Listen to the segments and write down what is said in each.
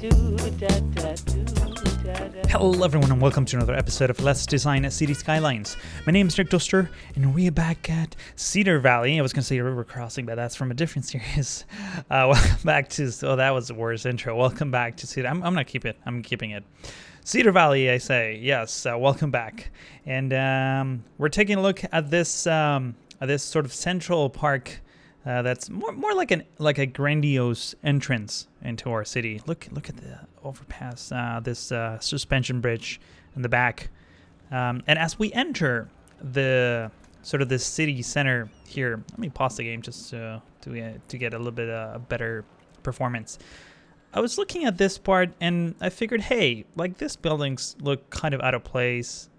Hello everyone and welcome to another episode of Let's Design Cities Skylines. My name is Rick Duster and we're back at Cedar Valley. I was going to say River Crossing, but that's from a different series. Welcome back to, that was the worst intro. Welcome back to Cedar. I'm going to keep it. I'm keeping it. Cedar Valley, I say. Yes, welcome back. And we're taking a look at this sort of central park that's more like a grandiose entrance into our city. Look at the overpass, this suspension bridge in the back, and as we enter the sort of the city center here, let me pause the game just to get a little bit better performance. I was looking at this part and I figured, hey, like this buildings look kind of out of place.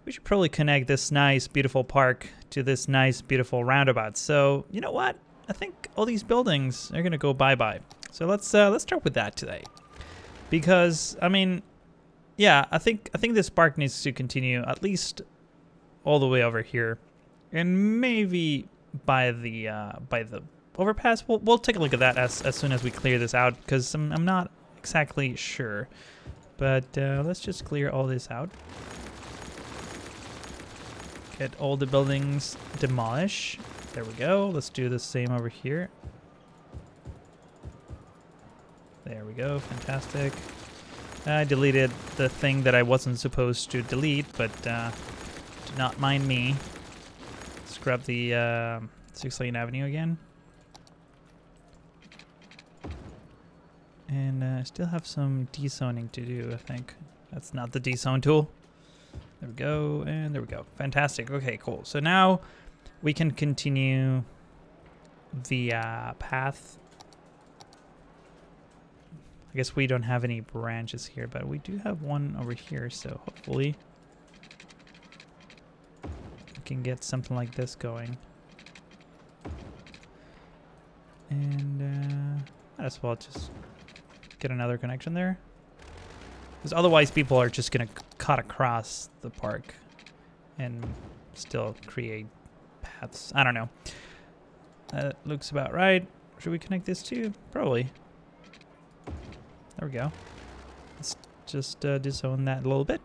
We should probably connect this nice, beautiful park to this nice, beautiful roundabout. So, you know what? I think all these buildings are gonna go bye-bye. So let's start with that today, because I mean, yeah, I think this park needs to continue at least all the way over here, and maybe by the overpass. We'll take a look at that as soon as we clear this out, because I'm not exactly sure. But let's just clear all this out. Get all the buildings demolished. There we go. Let's do the same over here. There we go. Fantastic. I deleted the thing that I wasn't supposed to delete, but do not mind me. Let's grab the 6 Lane Avenue again. And I still have some dezoning to do, I think. That's not the dezone tool. There we go, and there we go. Fantastic. Okay, cool. So now we can continue the path. I guess we don't have any branches here, but we do have one over here, so hopefully we can get something like this going. And might as well just get another connection there, because otherwise people are just gonna cut across the park and still create paths. I don't know. That looks about right. Should we connect this too? Probably. There we go. Let's just disown that a little bit.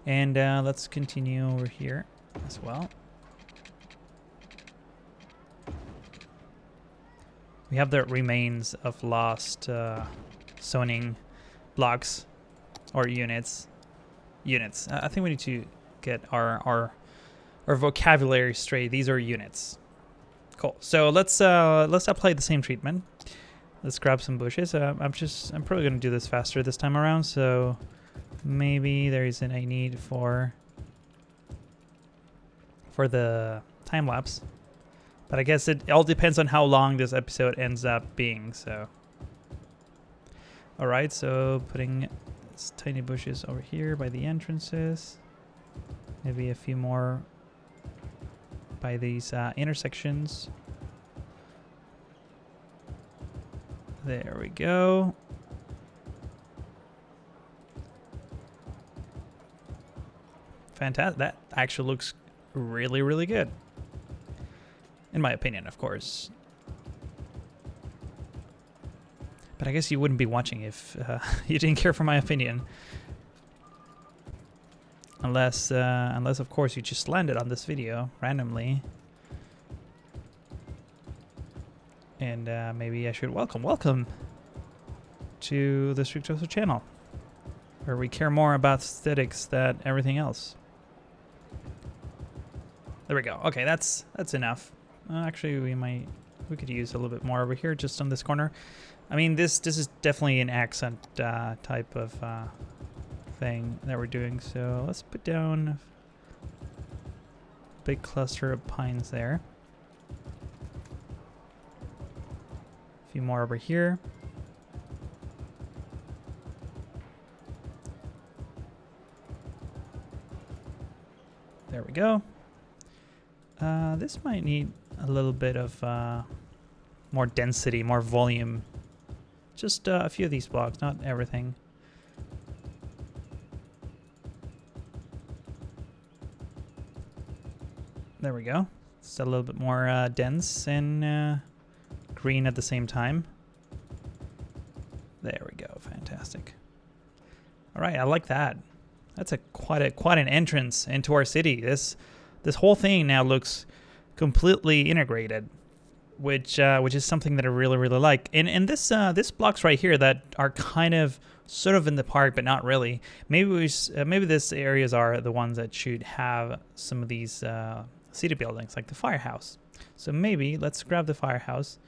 And let's continue over here as well. We have the remains of lost zoning blocks or units. I think we need to get our vocabulary straight. These are units. Cool. So let's apply the same treatment. Let's grab some bushes. I'm probably gonna do this faster this time around, so maybe there isn't a need for the time lapse. But I guess it all depends on how long this episode ends up being. So, all right. So putting these tiny bushes over here by the entrances. Maybe a few more by these intersections. There we go. Fantastic. That actually looks really, really good. In my opinion, of course. But I guess you wouldn't be watching if you didn't care for my opinion. Unless of course you just landed on this video randomly. And maybe I should welcome to the Rick Duster channel, where we care more about aesthetics than everything else. There we go. Okay, that's enough. Actually, we could use a little bit more over here, just on this corner. I mean, this is definitely an accent type of thing that we're doing. So let's put down a big cluster of pines there. A few more over here. There we go. This might need a little bit of more density, more volume. Just a few of these blocks, not everything. There we go. It's a little bit more dense and green at the same time. There we go. Fantastic. All right, I like that. That's quite an entrance into our city. This whole thing now looks completely integrated, which is something that I really like. And this blocks right here that are kind of sort of in the park, but not really. Maybe maybe these areas are the ones that should have some of these city buildings, like the firehouse. So maybe let's grab the firehouse,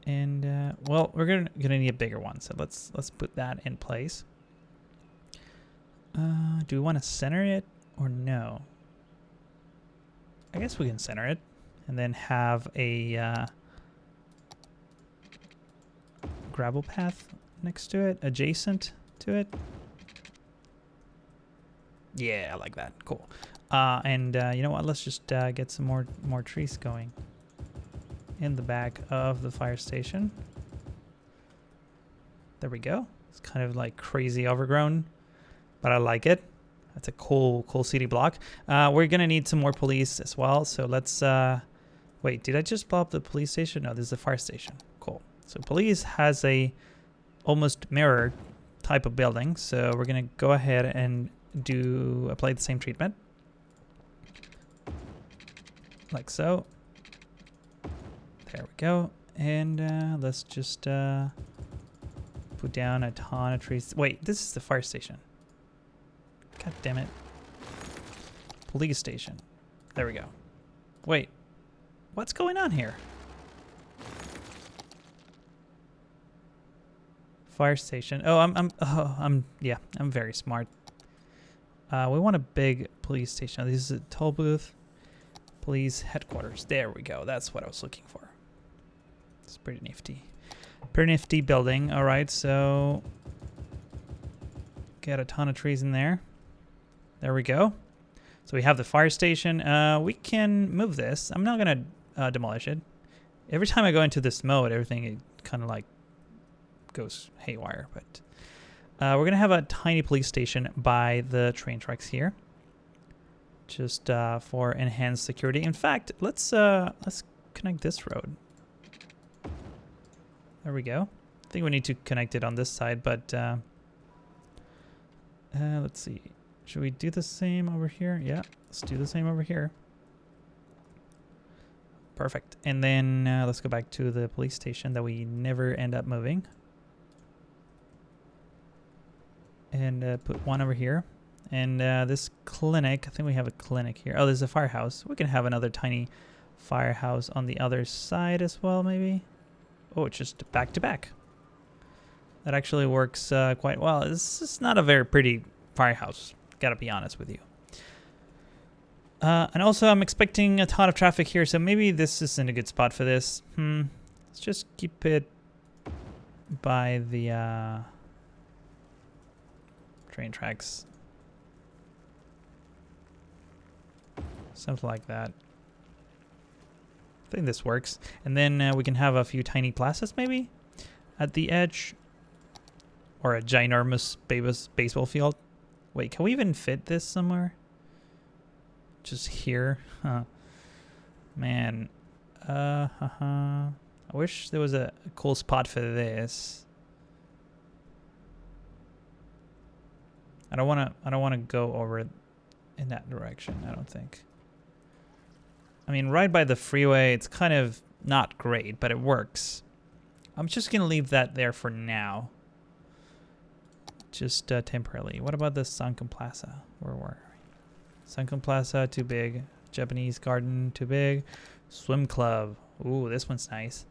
and well, we're gonna need a bigger one. So let's put that in place. Do we want to center it or no? I guess we can center it, and then have a gravel path next to it, adjacent to it. Yeah, I like that. Cool. And you know what? Let's just get some more trees going in the back of the fire station. There we go. It's kind of like crazy overgrown, but I like it. That's a cool city block. We're gonna need some more police as well. So let's wait. Did I just blow up the police station? No, this is a fire station. Cool. So police has a almost mirror type of building. So we're gonna go ahead and apply the same treatment, like so. There we go. And let's just put down a ton of trees. Wait, this is the fire station. God damn it. Police station. There we go. Wait, what's going on here? Fire station. Oh, I'm very smart. We want a big police station. This is a toll booth. Police headquarters. There we go. That's what I was looking for. It's pretty nifty. Pretty nifty building. All right, so get a ton of trees in there. There we go. So we have the fire station. We can move this. I'm not gonna demolish it. Every time I go into this mode, everything kind of like goes haywire. But we're gonna have a tiny police station by the train tracks here, just for enhanced security. In fact, let's connect this road. There we go. I think we need to connect it on this side, but let's see. Should we do the same over here? Yeah, let's do the same over here. Perfect. And then let's go back to the police station that we never end up moving. And put one over here. And this clinic, I think we have a clinic here. Oh, there's a firehouse. We can have another tiny firehouse on the other side as well, maybe. Oh, it's just back to back. That actually works quite well. This is not a very pretty firehouse, gotta be honest with you. And also, I'm expecting a ton of traffic here, so maybe this isn't a good spot for this. Let's just keep it by the train tracks. Something like that. I think this works. And then we can have a few tiny plazas, maybe, at the edge. Or a ginormous baseball field. Wait, can we even fit this somewhere? Just here? Huh. Man. I wish there was a cool spot for this. I don't wanna go over in that direction, I don't think. I mean, right by the freeway, it's kind of not great, but it works. I'm just gonna leave that there for now. Just temporarily. What about the Sunken Plaza? Where were we? Sunken Plaza, too big. Japanese Garden, too big. Swim Club. Ooh, this one's nice.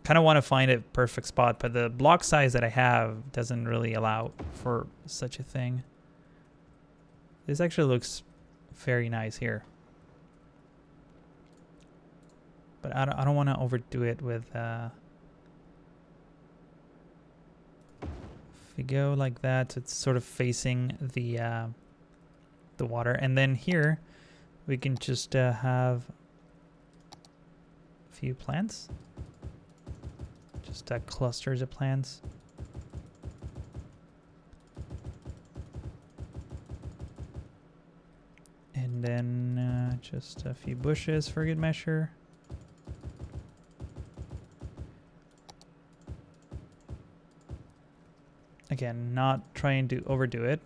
Kind of want to find a perfect spot, but the block size that I have doesn't really allow for such a thing. This actually looks very nice here. But I don't want to overdo it with... If we go like that, it's sort of facing the water, and then here we can just have a few plants, just clusters of plants. And then just a few bushes for good measure. Again, not trying to overdo it.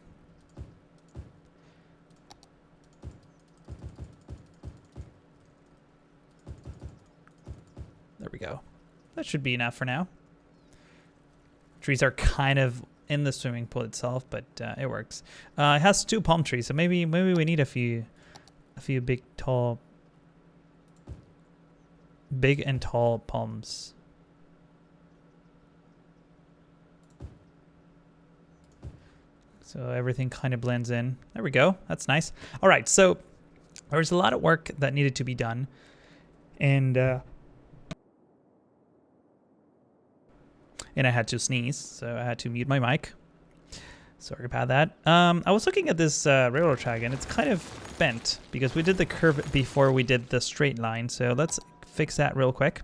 There we go. That should be enough for now. Trees are kind of in the swimming pool itself, but it works. It has 2 palm trees, so maybe we need a few big and tall palms. So everything kind of blends in. There we go. That's nice. All right, so there's a lot of work that needed to be done, and I had to sneeze, so I had to mute my mic. Sorry about that. I was looking at this railroad track, and it's kind of bent because we did the curve before we did the straight line. So let's fix that real quick.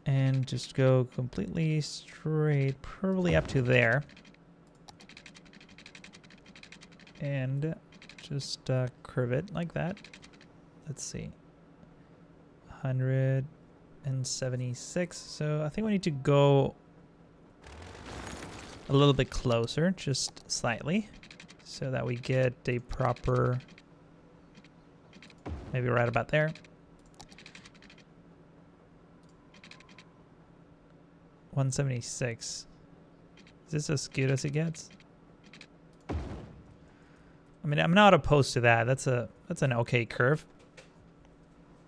And just go completely straight, probably up to there. And just curve it like that. Let's see. 176. So I think we need to go a little bit closer, just slightly, so that we get a proper, maybe right about there. 176. Is this as good as it gets? I mean, I'm not opposed to that. That's an okay curve.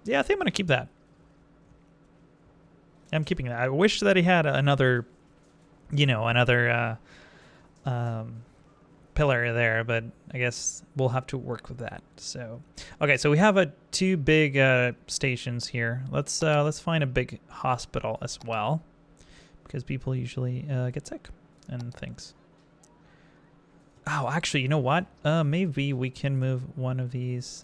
Yeah, I think I'm gonna keep that. I'm keeping that. I wish that he had another, you know, another pillar there, but I guess we'll have to work with that. So, okay, so we have 2 big stations here. Let's find a big hospital as well, because people usually get sick and things. Oh, actually, you know what? Maybe we can move one of these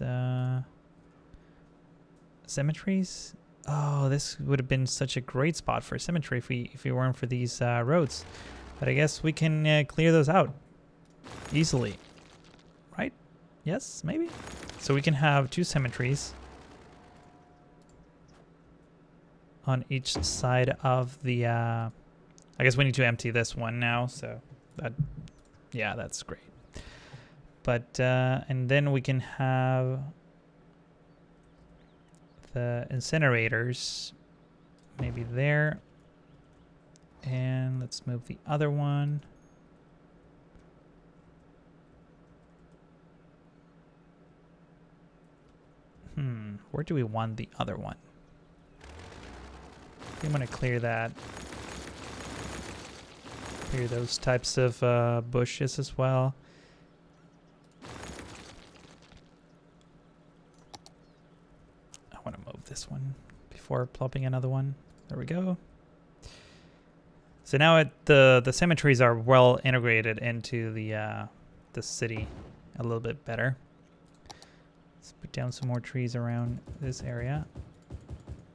cemeteries. Oh, this would have been such a great spot for a cemetery if we weren't for these roads. But I guess we can clear those out easily, right? Yes, maybe. So we can have 2 cemeteries on each side of the. I guess we need to empty this one now. So that, yeah, that's great. But and then we can have the incinerators maybe there. And let's move the other one. Where do we want the other one? I'm going to clear that. Clear those types of bushes as well. I want to move this one before plopping another one. There we go. So now the cemeteries are well integrated into the city a little bit better. Let's put down some more trees around this area,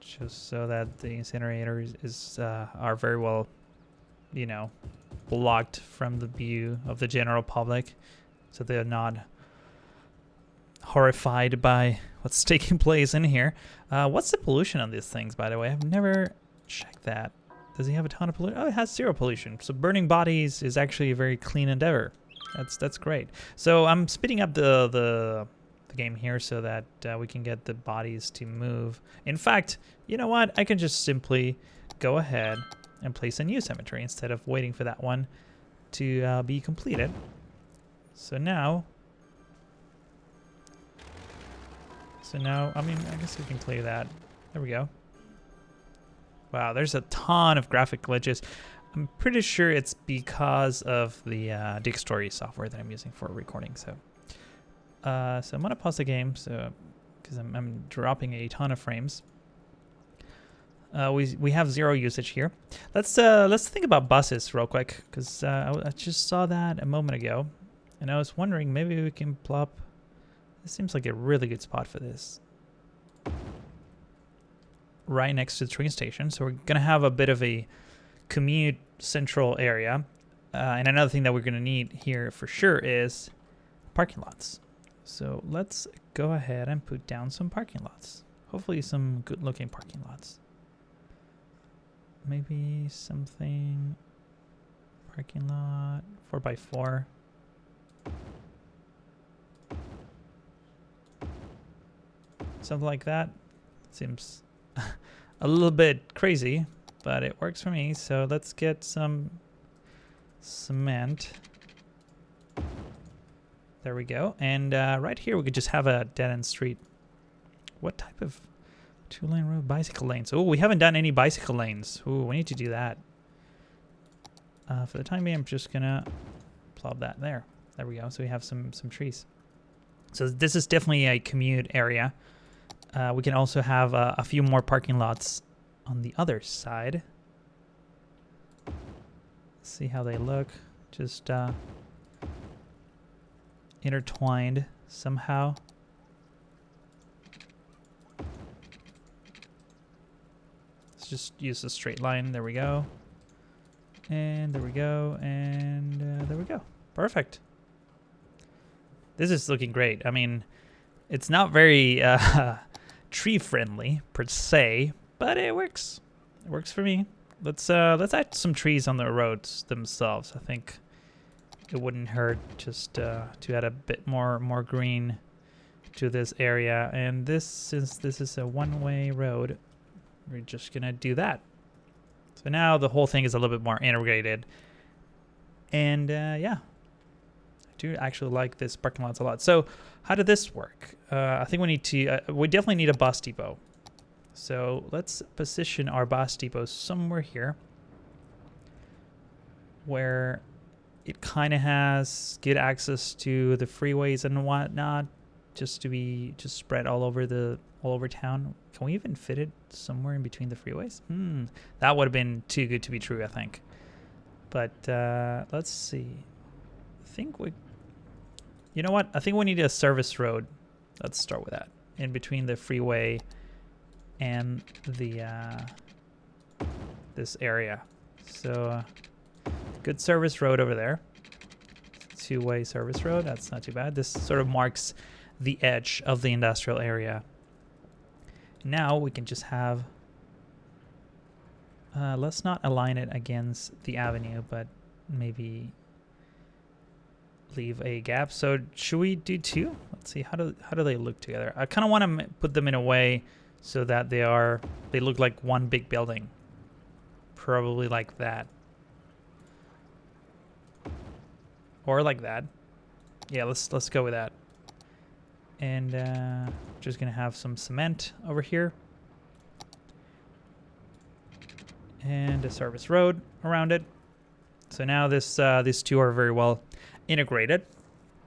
just so that the incinerators are very well, you know, blocked from the view of the general public, so they're not horrified by what's taking place in here. What's the pollution on these things, by the way? I've never checked that. Does he have a ton of pollution? Oh, it has 0 pollution. So burning bodies is actually a very clean endeavor. That's great. So I'm speeding up the game here so that we can get the bodies to move. In fact, you know what? I can just simply go ahead and place a new cemetery instead of waiting for that one to be completed. So now, I mean, I guess we can clear that. There we go. Wow, there's a ton of graphic glitches. I'm pretty sure it's because of the Story software that I'm using for recording. So I'm gonna pause the game, because I'm dropping a ton of frames. We have 0 usage here. Let's think about buses real quick, because I just saw that a moment ago, and I was wondering maybe we can plop. This seems like a really good spot for this. Right next to the train station, so we're gonna have a bit of a commute central area, and another thing that we're gonna need here for sure is parking lots. So let's go ahead and put down some parking lots. Hopefully some good looking parking lots. Maybe something Parking lot, 4x4. Something like that. Seems a little bit crazy, but it works for me. So let's get some cement. There we go. And right here we could just have a dead-end street. What type of 2-lane road? Bicycle lanes. Oh, we haven't done any bicycle lanes. Oh, we need to do that. For the time being, I'm just gonna plop that there. There we go. So we have some trees. So this is definitely a commute area. We can also have a few more parking lots on the other side. See how they look. Just intertwined somehow. Let's just use a straight line. There we go. And there we go. And there we go. Perfect. This is looking great. I mean, it's not very tree friendly per se, but it works. It works for me. Let's add some trees on the roads themselves. I think it wouldn't hurt just to add a bit more green to this area. And this, since this is a one-way road, we're just gonna do that. So now the whole thing is a little bit more integrated. And yeah, I do actually like this parking lot a lot. So how did this work? I think we need to, we definitely need a bus depot. So let's position our bus depot somewhere here where it kind of has good access to the freeways and whatnot, just to be spread all over town. Can we even fit it somewhere in between the freeways? That would have been too good to be true, I think. But let's see. I think you know what? I think we need a service road. Let's start with that. In between the freeway and the this area. So good service road over there. Two-way service road. That's not too bad. This sort of marks the edge of the industrial area. Now we can just have let's not align it against the avenue, but maybe leave a gap. So should we do two? Let's see, how do they look together? I kind of want to put them in a way so that they look like one big building. Probably like that. Or like that. Yeah, let's go with that. And just gonna have some cement over here. And a service road around it. So now these two are very well integrated,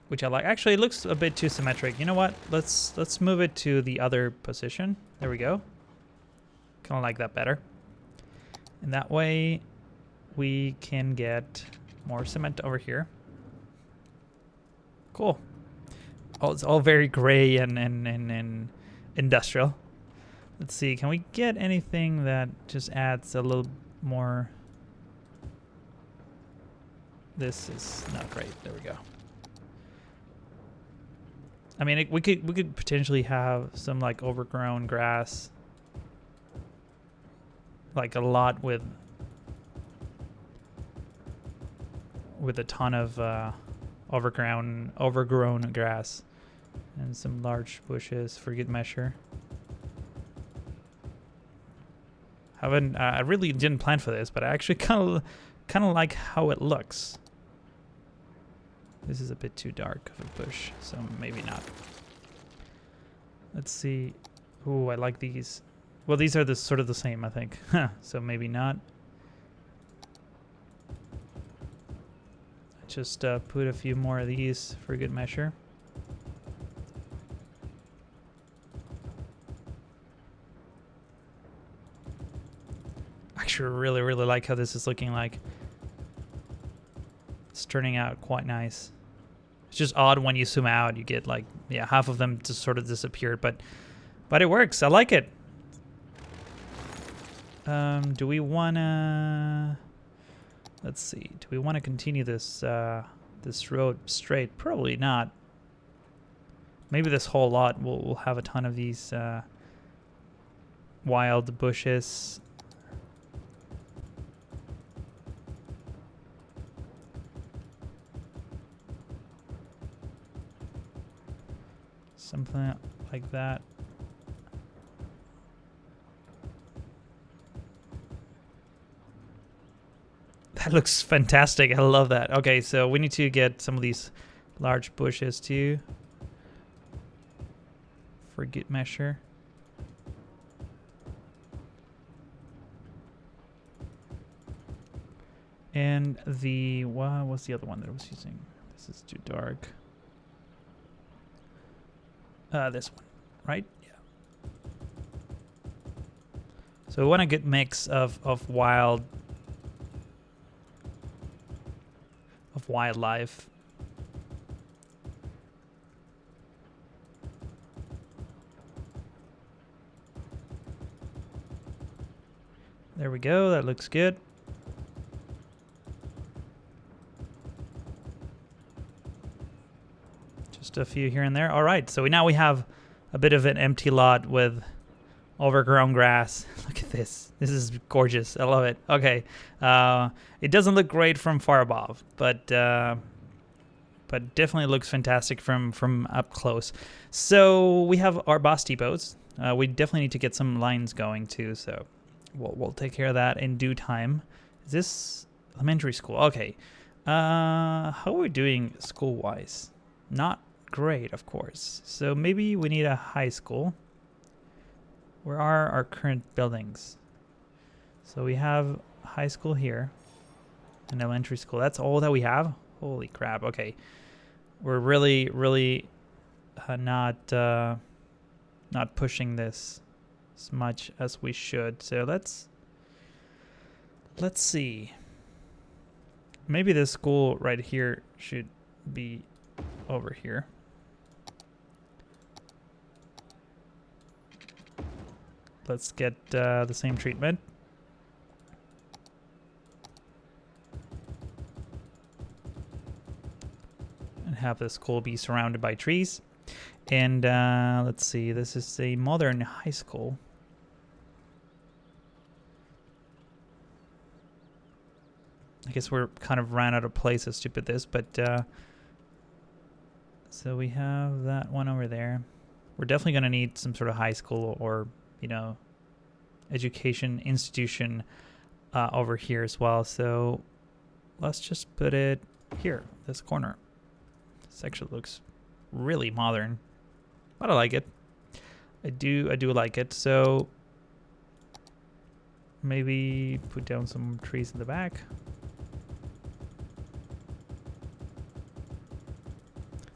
which I like. Actually, it looks a bit too symmetric. You know what? Let's move it to the other position. There we go. Kind of like that better. And that way we can get more cement over here. Cool. Oh, it's all very gray and industrial. Let's see, can we get anything that just adds a little more? This is not great. There we go. I mean, we could potentially have some like overgrown grass, like a lot with a ton of overgrown grass and some large bushes for good measure. I really didn't plan for this, but I actually kind of like how it looks. This is a bit too dark of a bush, so maybe not. Let's see. Ooh, I like these. Well, these are sort of the same, I think. So maybe not. Just put a few more of these for good measure. Actually, really like how this is looking like. It's turning out quite nice. It's just odd when you zoom out, you get like, yeah, half of them just sort of disappeared, but it works. I like it. Do we wanna? Let's see. Do we want to continue this this road straight? Probably not. Maybe this whole lot will have a ton of these wild bushes. Something like that. That looks fantastic. I love that. Okay, so we need to get some of these large bushes too for good measure. And the, what was the other one that I was using? This is too dark. This one, right? Yeah. So we want a good mix of wildlife. There we go. That looks good. Just a few here and there. All right. So now we have a bit of an empty lot with overgrown grass. Look at this. This is gorgeous. I love it. Okay. It doesn't look great from far above, but definitely looks fantastic from up close. So we have our bus depots. We definitely need to get some lines going too. So we'll take care of that in due time. Is this elementary school? Okay. How are we doing school-wise? Not great, of course. So maybe we need a high school. Where are our current buildings? So we have high school here, an elementary school. That's all that we have? Holy crap. Okay. We're really not pushing this as much as we should. So let's see. Maybe this school right here should be over here. Let's get the same treatment. And have the school be surrounded by trees. And let's see, this is a modern high school. I guess we're kind of ran out of places to put this, but so we have that one over there. We're definitely going to need some sort of high school or, you know, education institution over here as well. So let's just put it here, this corner. This actually looks really modern, but I like it. I do like it. So maybe put down some trees in the back.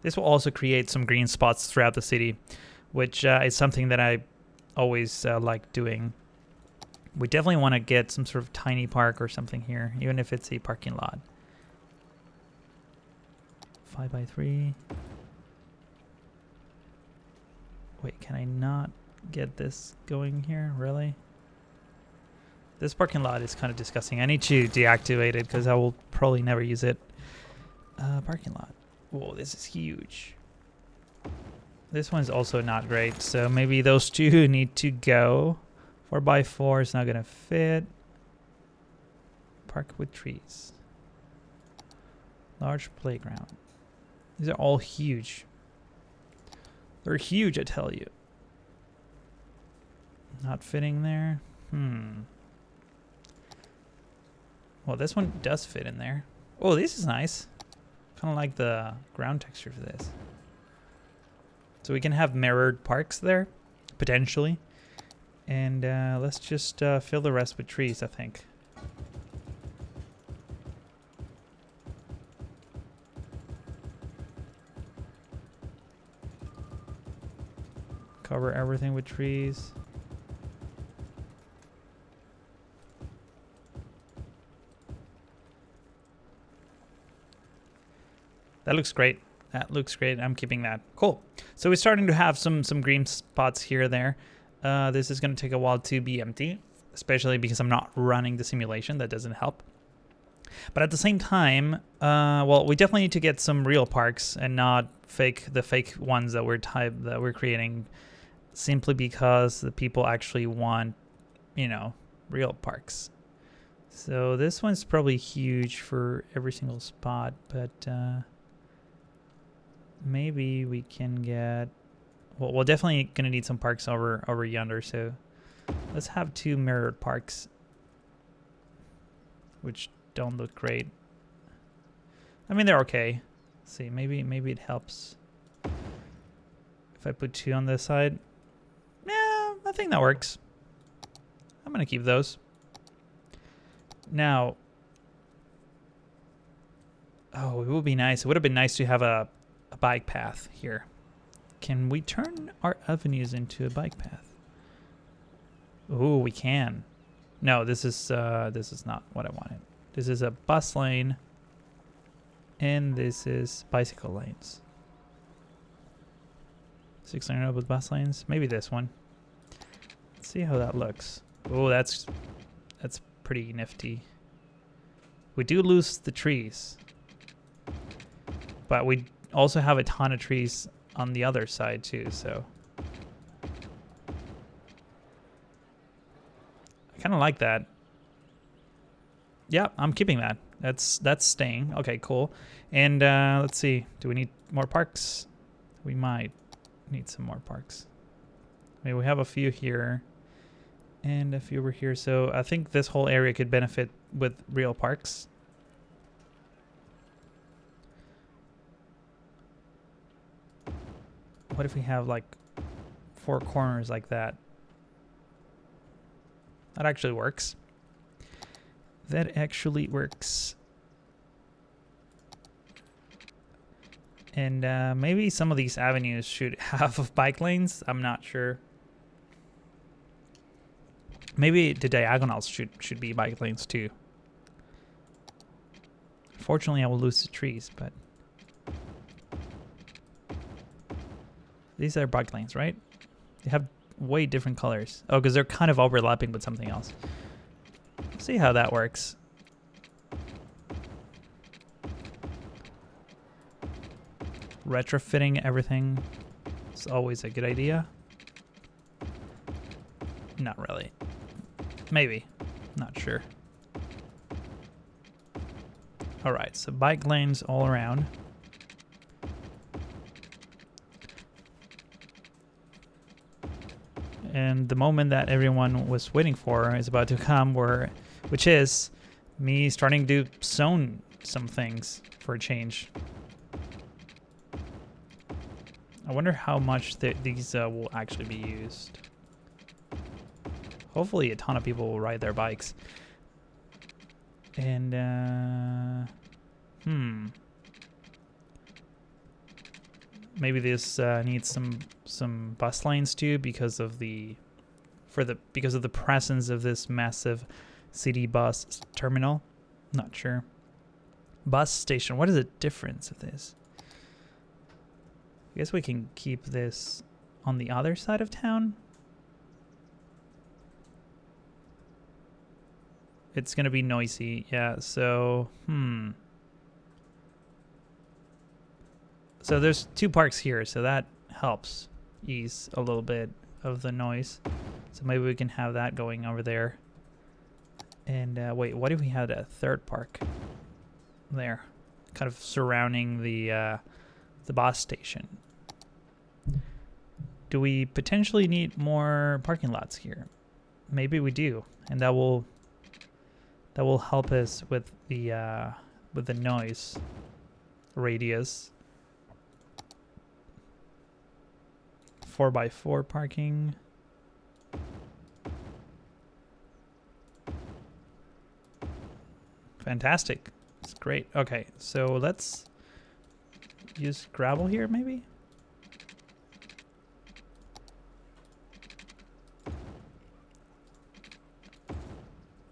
This will also create some green spots throughout the city, which is something that I always like doing. We definitely want to get some sort of tiny park or something here, even if it's a parking lot. 5x3. Wait, can I not get this going here? Really? This parking lot is kind of disgusting. I need to deactivate it because I will probably never use it. Parking lot. Whoa, this is huge. This one's also not great, so maybe those two need to go. 4x4 is not gonna fit. Park with trees. Large playground. These are all huge. They're huge, I tell you. Not fitting there. Well, this one does fit in there. Oh, this is nice. Kind of like the ground texture for this. So we can have mirrored parks there, potentially. And let's just fill the rest with trees, I think. Cover everything with trees. That looks great. That looks great. I'm keeping that. Cool. So we're starting to have some green spots here and there. This is going to take a while to be empty, especially because I'm not running the simulation. That doesn't help. But at the same time, well, we definitely need to get some real parks and not the fake ones that we're creating, simply because the people actually want, you know, real parks. So this one's probably huge for every single spot, but maybe we can get Well, we're definitely going to need some parks over yonder, so let's have 2 mirrored parks, which don't look great. I mean, they're okay. Let's see, maybe it helps if I put 2 on this side. Yeah, I think that works. I'm going to keep those. Now, oh, it would be nice. It would have been nice to have a bike path here. Can we turn our avenues into a bike path? Oh, we can. No, this is not what I wanted. This is a bus lane, and this is bicycle lanes. 6 lane road with bus lanes. Maybe this one. Let's see how that looks. Oh, that's pretty nifty. We do lose the trees, but we also have a ton of trees on the other side too, so I kind of like that. Yeah, I'm keeping that. That's staying. Okay, cool. And let's see. Do we need more parks? We might need some more parks. Maybe we have a few here and a few over here. So I think this whole area could benefit with real parks. What if we have like 4 corners like that? That actually works. That actually works. And maybe some of these avenues should have bike lanes. I'm not sure. Maybe the diagonals should be bike lanes too. Fortunately, I will lose the trees, but these are bike lanes, right? They have way different colors. Oh, because they're kind of overlapping with something else. Let's see how that works. Retrofitting everything is always a good idea. Not really. Maybe. Not sure. All right, so bike lanes all around. And the moment that everyone was waiting for is about to come, which is me starting to zone some things for a change. I wonder how much these will actually be used. Hopefully a ton of people will ride their bikes. And, maybe this needs some bus lanes too because of the presence of this massive city bus terminal. Not sure. Bus station. What is the difference of this? I guess we can keep this on the other side of town. It's gonna be noisy, yeah, so So there's 2 parks here, so that helps ease a little bit of the noise. So maybe we can have that going over there. And wait, what if we had a 3rd park there, kind of surrounding the bus station? Do we potentially need more parking lots here? Maybe we do, and that will help us with the noise radius. 4x4 parking. Fantastic. That's great. Okay, so let's use gravel here maybe?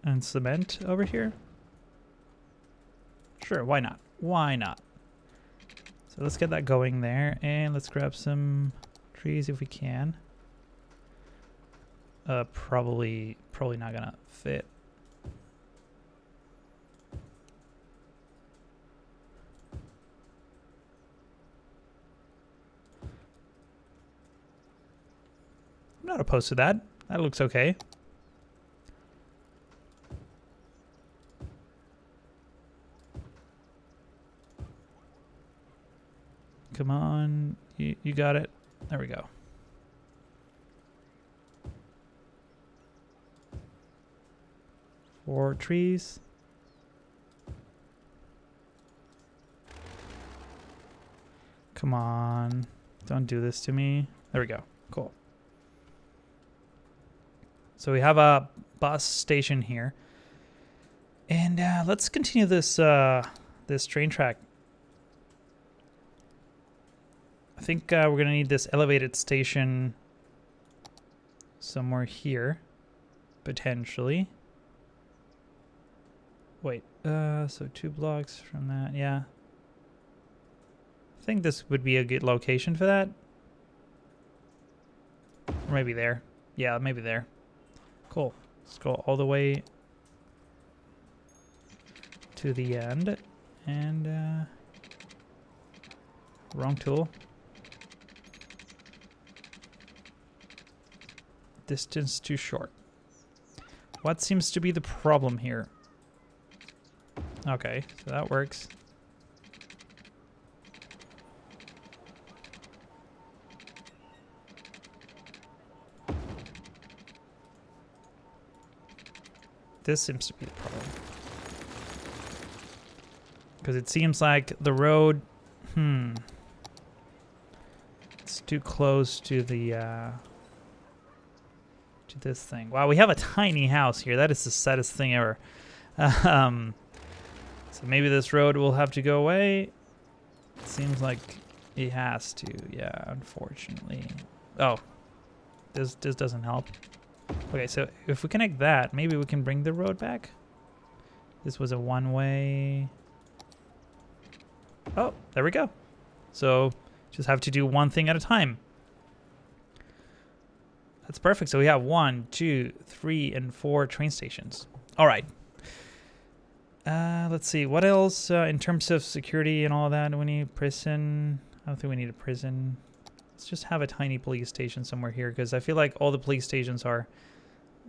And cement over here? Sure, why not? Why not? So let's get that going there, and let's grab some trees if we can. Probably not gonna fit. I'm not opposed to that. That looks okay. Come on, you got it. There we go. 4 trees. Come on. Don't do this to me. There we go. Cool. So we have a bus station here. And let's continue this this train track. I think we're going to need this elevated station somewhere here, potentially. Wait, so 2 blocks from that, yeah. I think this would be a good location for that. Or maybe there. Yeah, maybe there. Cool. Let's go all the way to the end. And, wrong tool. Distance too short. What seems to be the problem here? Okay, so that works. This seems to be the problem. Because it seems like the road, it's too close to the, to this thing. Wow, we have a tiny house here. That is the saddest thing ever. So maybe this road will have to go away. It seems like it has to, yeah, unfortunately. Oh, this doesn't help. Okay, so if we connect that, maybe we can bring the road back. This was a one-way. Oh, there we go. So just have to do one thing at a time. That's perfect. So we have 1, 2, 3, and 4 train stations. All right. Let's see. What else in terms of security and all that? Do we need prison? I don't think we need a prison. Let's just have a tiny police station somewhere here, because I feel like all the police stations are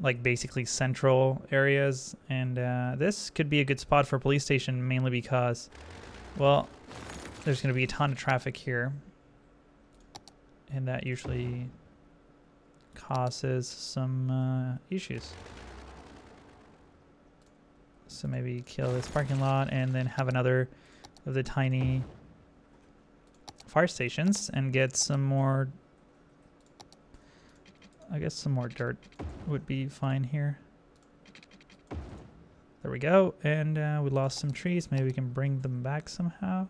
like basically central areas. And this could be a good spot for a police station, mainly because, well, there's going to be a ton of traffic here. And that usually causes some issues. So maybe kill this parking lot and then have another of the tiny fire stations and get some more, I guess some more dirt would be fine here. There we go. And we lost some trees. Maybe we can bring them back somehow.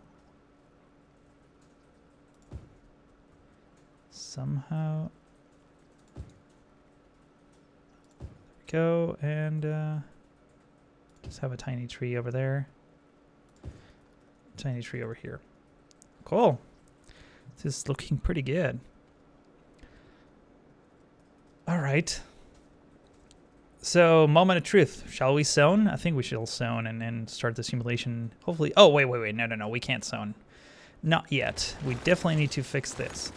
Somehow. Go and just have a tiny tree over there, tiny tree over here. Cool. This is looking pretty good. All right, so moment of truth. Shall we zone? I think we should zone and then start the simulation, hopefully. Oh, wait, no, we can't zone, not yet. We definitely need to fix this.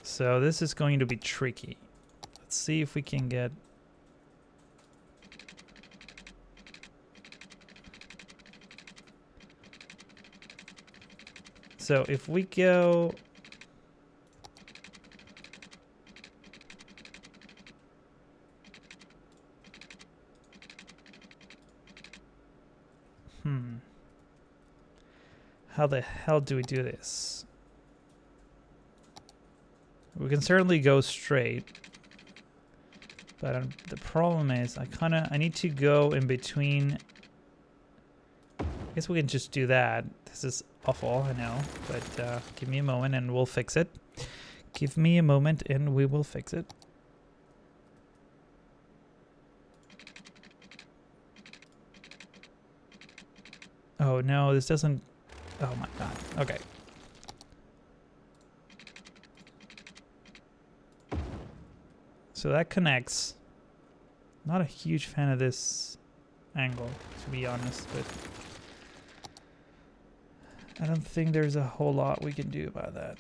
So this is going to be tricky. Let's see if we can get. So if we go, how the hell do we do this? We can certainly go straight, but the problem is I need to go in between. I guess we can just do that. This is awful, I know, but give me a moment and we'll fix it. Give me a moment and we will fix it. Oh no, this doesn't. Oh my god. Okay. So that connects. Not a huge fan of this angle, to be honest, but I don't think there's a whole lot we can do about that.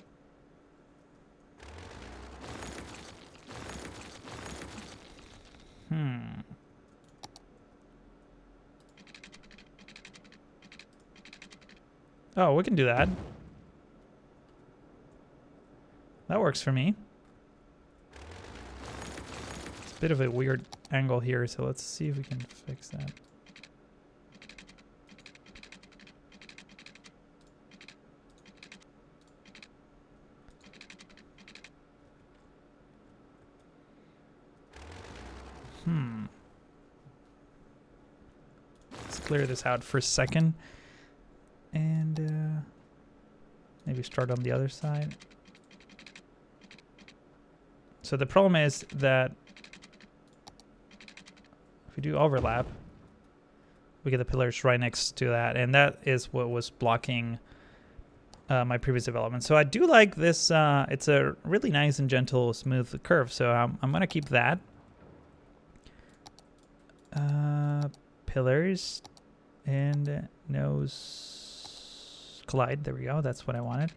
Oh, we can do that. That works for me. It's a bit of a weird angle here, so let's see if we can fix that. Let's clear this out for a second. And maybe start on the other side. So the problem is that if we do overlap, we get the pillars right next to that, and that is what was blocking my previous development. So I do like this. It's a really nice and gentle, smooth curve, so I'm going to keep that. Pillars and nose collide. There we go. That's what I wanted.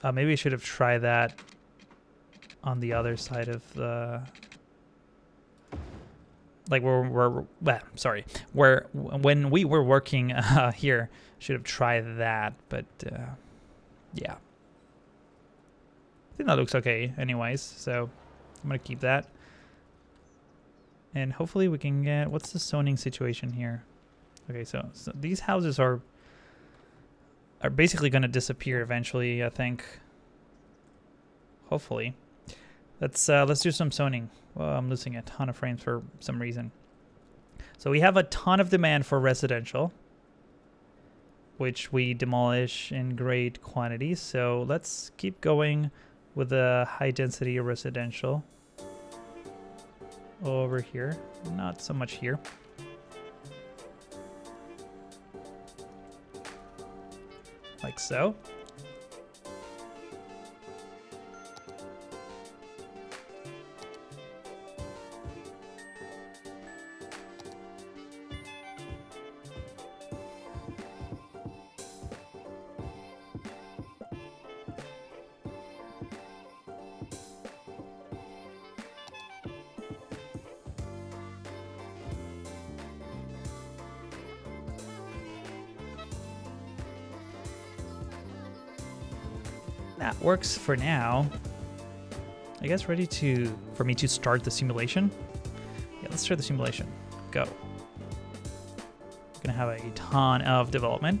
Maybe I should have tried that on the other side of the, like when we were working here. Should have tried that, but yeah, I think that looks okay anyways, so I'm gonna keep that. And hopefully we can get, what's the zoning situation here? Okay, so these houses are basically going to disappear eventually, I think. Hopefully. Let's do some zoning. Well, I'm losing a ton of frames for some reason. So we have a ton of demand for residential, which we demolish in great quantities. So let's keep going with the high density residential. Over here, not so much here. Like so. That works for now. I guess ready for me to start the simulation. Yeah, let's start the simulation. Go. We're gonna have a ton of development.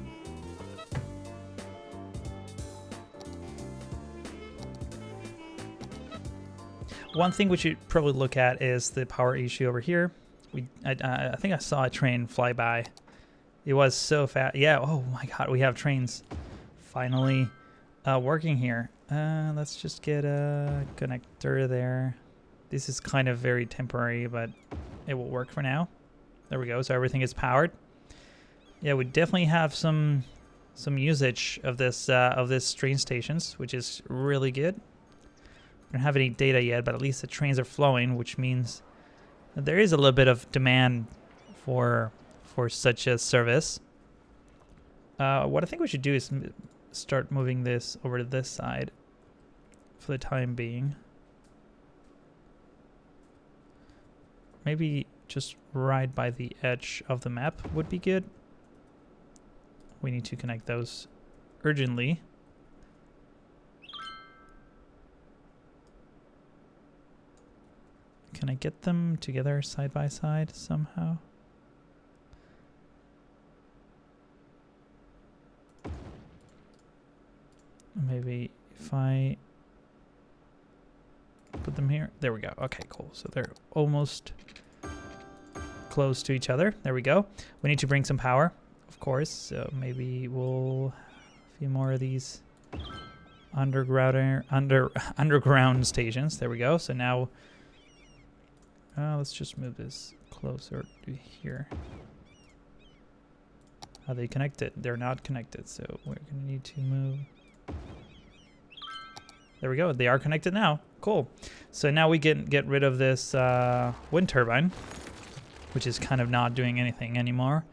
One thing we should probably look at is the power issue over here. I think I saw a train fly by. It was so fast. Yeah, oh my god, we have trains finally working here. Let's just get a connector there. This is kind of very temporary, but it will work for now. There we go. So everything is powered. Yeah, we definitely have some usage of this train stations, which is really good. We don't have any data yet, but at least the trains are flowing, which means that there is a little bit of demand for such a service. What I think we should do is start moving this over to this side for the time being. Maybe just right by the edge of the map would be good. We need to connect those urgently. Can I get them together side by side somehow? Maybe if I put them here. There we go. Okay, cool. So they're almost close to each other. There we go. We need to bring some power, of course. So maybe we'll a few more of these underground stations. There we go. So now let's just move this closer to here. Are they connected? They're not connected, so we're gonna need to move. There we go. They are connected now. Cool. So now we can get rid of this wind turbine, which is kind of not doing anything anymore.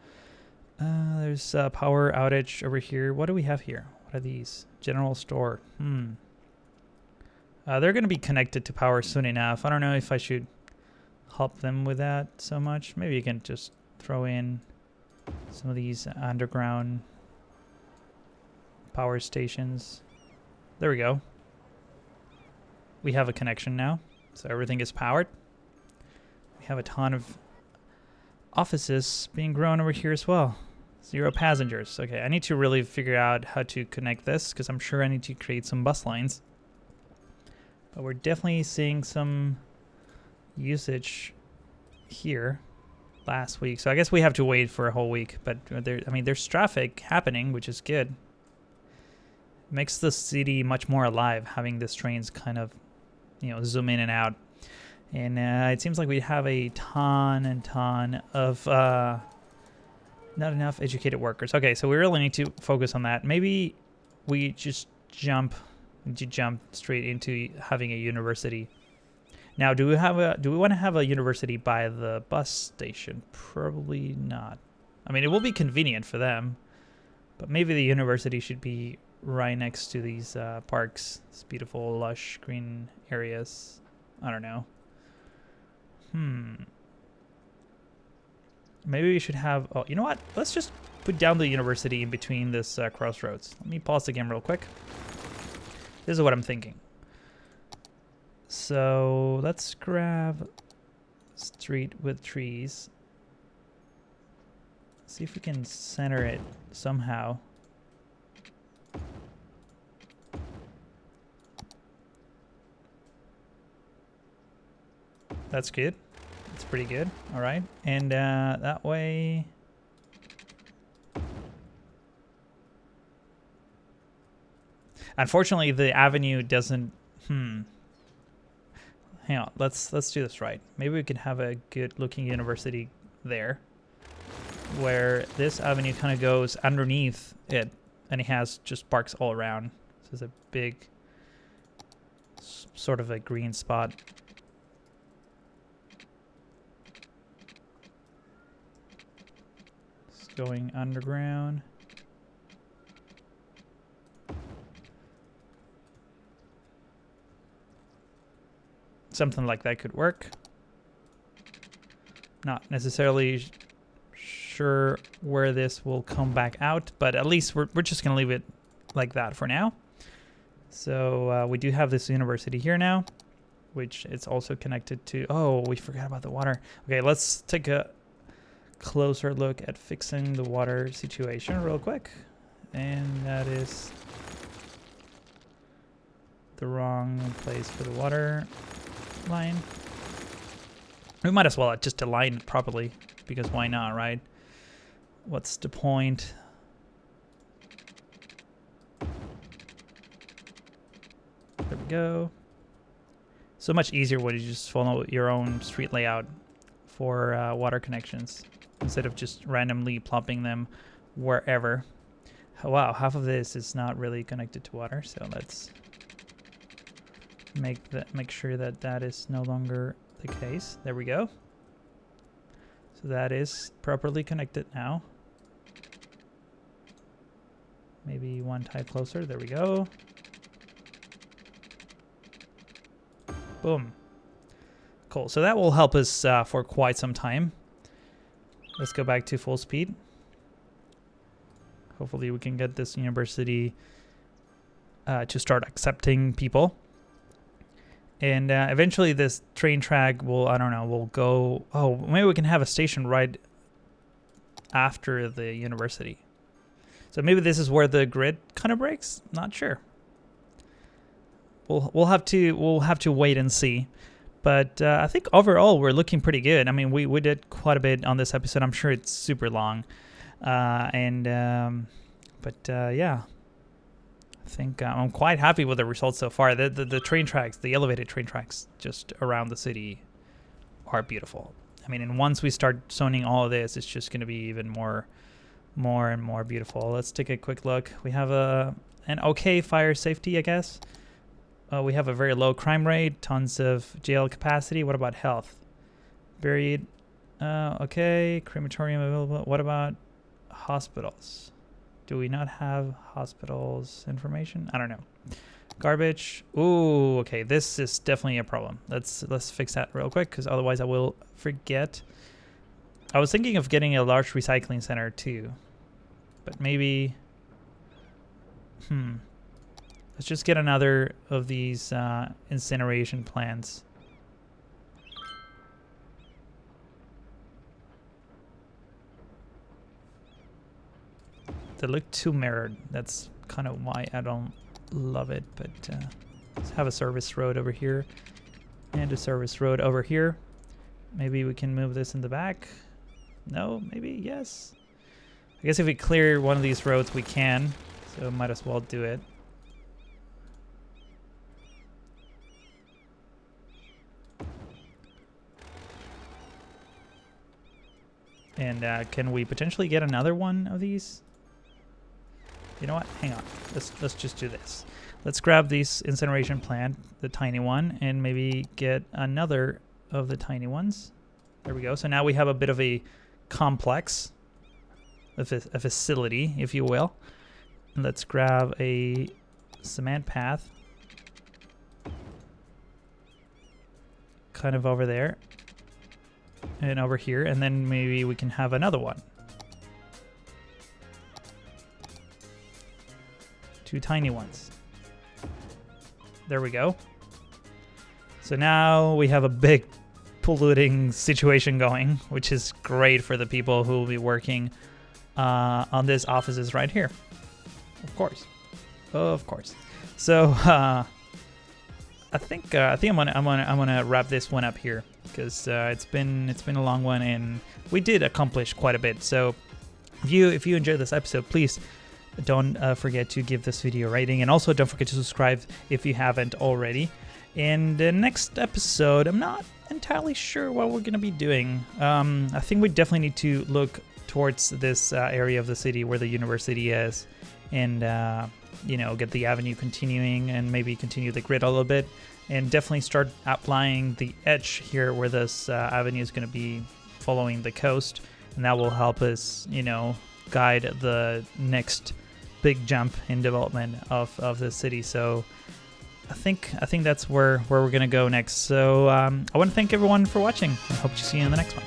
There's a power outage over here. What do we have here? What are these? General store. They're going to be connected to power soon enough. I don't know if I should help them with that so much. Maybe you can just throw in some of these underground power stations. There we go. We have a connection now, so everything is powered. We have a ton of offices being grown over here as well. 0 passengers. Okay, I need to really figure out how to connect this because I'm sure I need to create some bus lines. But we're definitely seeing some usage here last week. So I guess we have to wait for a whole week. But there's traffic happening, which is good. Makes the city much more alive having these trains kind of, zoom in and out. And it seems like we have a ton of not enough educated workers. Okay, so we really need to focus on that. Maybe we just jump straight into having a university. Now, do we want to have a university by the bus station? Probably not. I mean, it will be convenient for them, but maybe the university should be right next to these parks, these beautiful, lush green areas. I don't know. Maybe we should have... Oh, you know what? Let's just put down the university in between this crossroads. Let me pause the game real quick. This is what I'm thinking. So let's grab street with trees. See if we can center it somehow. That's good. That's pretty good. All right. And that way... Unfortunately, the avenue doesn't... Hang on. Let's do this right. Maybe we could have a good-looking university there, where this avenue kind of goes underneath it, and it has just parks all around. So it's a big, sort of a green spot. Going underground. Something like that could work. Not necessarily sure where this will come back out, but at least we're just gonna leave it like that for now. So we do have this university here now, which it's also connected to... Oh, we forgot about the water. Okay, let's take a closer look at fixing the water situation real quick. And that is the wrong place for the water line. We might as well just align it properly, because why not, right? What's the point? There we go. So much easier when you just follow your own street layout for water connections, instead of just randomly plopping them wherever. Wow, half of this is not really connected to water, so let's make sure that that is no longer the case. There we go. So that is properly connected now. Maybe one tile closer. There we go. Boom. Cool. So that will help us for quite some time. Let's go back to full speed. Hopefully we can get this university to start accepting people. And eventually this train track will, I don't know, will go... Oh, maybe we can have a station right after the university. So maybe this is where the grid kind of breaks. Not sure. We'll have to wait and see. But I think overall we're looking pretty good. I mean, we did quite a bit on this episode. I'm sure it's super long. Yeah. I think I'm quite happy with the results so far. The train tracks, the elevated train tracks just around the city are beautiful. I mean, and once we start zoning all of this, it's just going to be even more and more beautiful. Let's take a quick look. We have an okay fire safety, I guess. We have a very low crime rate, tons of jail capacity. What about health? Buried. Okay, crematorium available. What about hospitals? Do we not have hospitals information? I don't know. Garbage. Ooh, okay. This is definitely a problem. Let's fix that real quick, because otherwise I will forget. I was thinking of getting a large recycling center too, but maybe. Let's just get another of these incineration plants. they look too mirrored. That's kind of why I don't love it. But let's have a service road over here and a service road over here. Maybe we can move this in the back. No, maybe yes. I guess if we clear one of these roads, we can. So might as well do it. And can we potentially get another one of these? You know what? Hang on. Let's just do this. Let's grab this incineration plant, the tiny one, and maybe get another of the tiny ones. There we go. So now we have a bit of a complex, a facility, if you will. And let's grab a cement path, kind of over there. And over here, and then maybe we can have another one. 2 tiny ones. There we go. So now we have a big polluting situation going, which is great for the people who will be working on these offices right here. Of course. So I think I'm gonna wrap this one up here, because it's been a long one, and we did accomplish quite a bit. So if you enjoyed this episode, please don't forget to give this video a rating, and also don't forget to subscribe if you haven't already. And the next episode, I'm not entirely sure what we're gonna be doing. I think we definitely need to look towards this area of the city where the university is, and you know, get the avenue continuing, and maybe continue the grid a little bit, and definitely start applying the edge here where this avenue is going to be following the coast, and that will help us, you know, guide the next big jump in development of the city. So I think that's where we're going to go next. So I want to thank everyone for watching. I hope to see you in the next one.